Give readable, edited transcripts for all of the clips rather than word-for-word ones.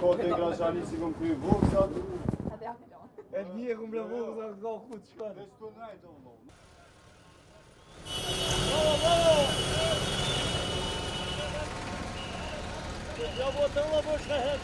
Kote i Grashani si kom kryu vurësat. E një kom ble vurësat, ka ku të shkone. Vesh të najtë, o Ja botë më po shkahet.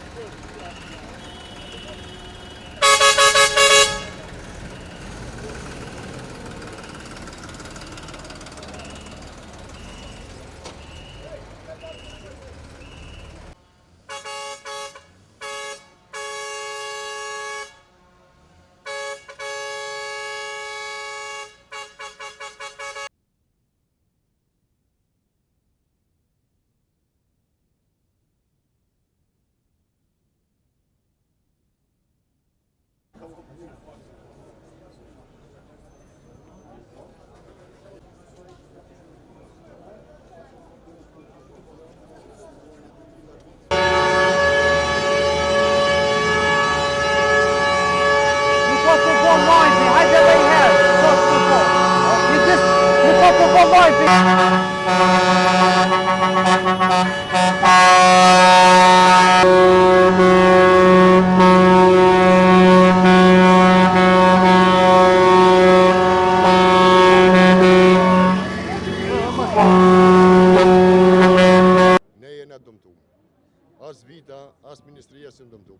As vita, as ministria së ndëmtu.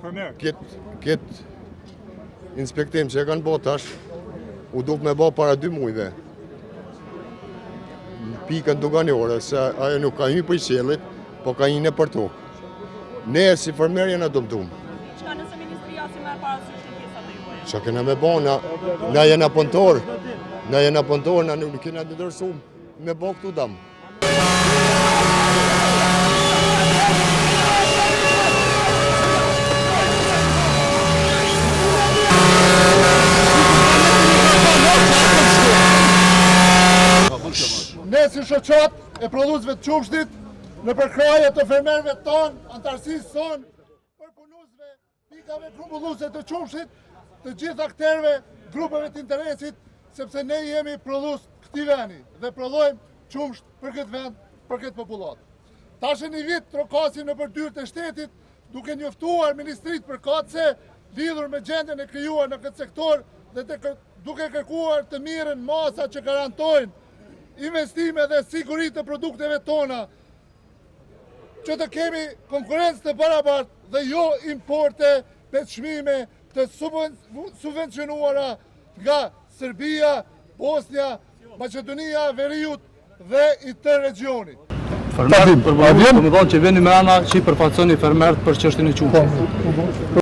Përmer. Këtë inspektim që e kanë bo tash, u duke me bo para 2 mujve. Në pikën doganore, se ajo nuk ka një për i qelit, po ka një në për tokë. Ne si fermerja në dëmtu. Qka nëse ministria si merë parasysh në kjesat e juaj? Që kena me bo, na jena pëntor, na nuk kena të dërsum me bo këtu damë. Ne si shoqat e prodhuesve të qumshtit në përkraje të fermerëve tonë, antarësisë tonë, për punusve, pikave grumbulluese të qumshtit, të gjithë akterëve, grupeve të interesit, sepse ne jemi prodhues këtij vendi dhe prodhojmë qumsht për këtë vend, për këtë popullat. Tash një vit trokasim në përdyrë të shtetit, duke njoftuar ministritë përkatëse lidhur me gjendjen e krijuar në këtë sektor dhe duke kërkuar të mirën masa që garantojnë investime dhe sigurit të produkteve tona, që të kemi konkurencë të barabartë dhe jo importe me çmime të subvencionuara nga Serbia, Bosnia, Maqedonia, Veriut dhe i të regionit. Fermerët përbohet, më thonë që veni me ana që i përfaqësoni fermerët për çështjen e qumshtit.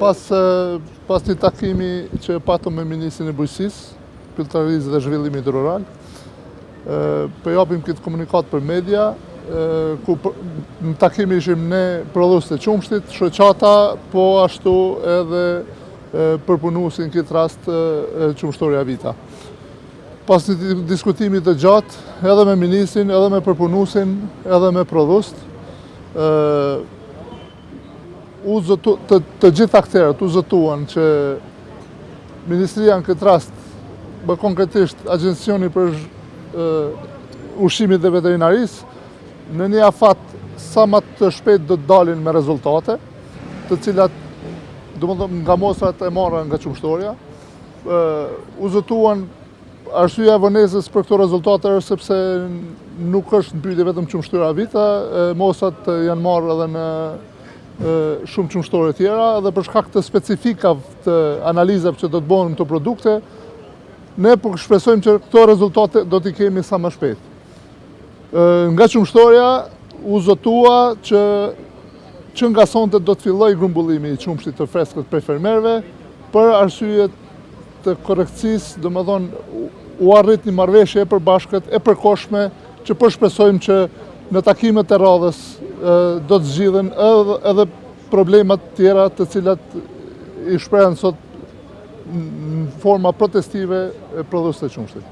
Pas një takimi që patëm me Ministrin e Bujqësisë, Pilltarisë dhe Zhvillimit Rural, po japim këtë komunikat për media, ku në takimi ishim ne prodhues të qumshtit, shoqata, po ashtu edhe përpunuesin këtë rast qumshtoria Vita. Pas një diskutimit të gjatë, edhe me ministrin, edhe me përpunuesin, edhe me prodhuest, të gjithë akterët u zëtuan që Ministria në këtë rast, më konkretisht Agjencioni për Ushqimit dhe Veterinarisë, në një afat sa më të shpejt do të dalin me rezultate, të cilat nga mostrat e marra nga qumshtoria. U zëtuan arsyeja e vonesës për këto rezultate është sepse nuk është në pyetje vetëm qumshtoria Vita, mostrat janë marrë edhe në shumë qumshtore tjera, dhe për shkak të specifikave të analizave që do të bëhen këto produkte, ne po shpresojmë që këto rezultate do t'i kemi sa më shpejt. Nga qumshtoria u zotua që nga sonte do të filloj grumbullimi i qumshtit të freskët prej fermerëve, për arsye të korrekcisë, domethënë u arrit një marrëveshje e përbashkët, e përkohshme, që po shpresojmë që në takimet e radhës do të zgjidhen edhe problemat tjera të cilat i shprehen sot në forma protestive e prodhuesve të qumshtit.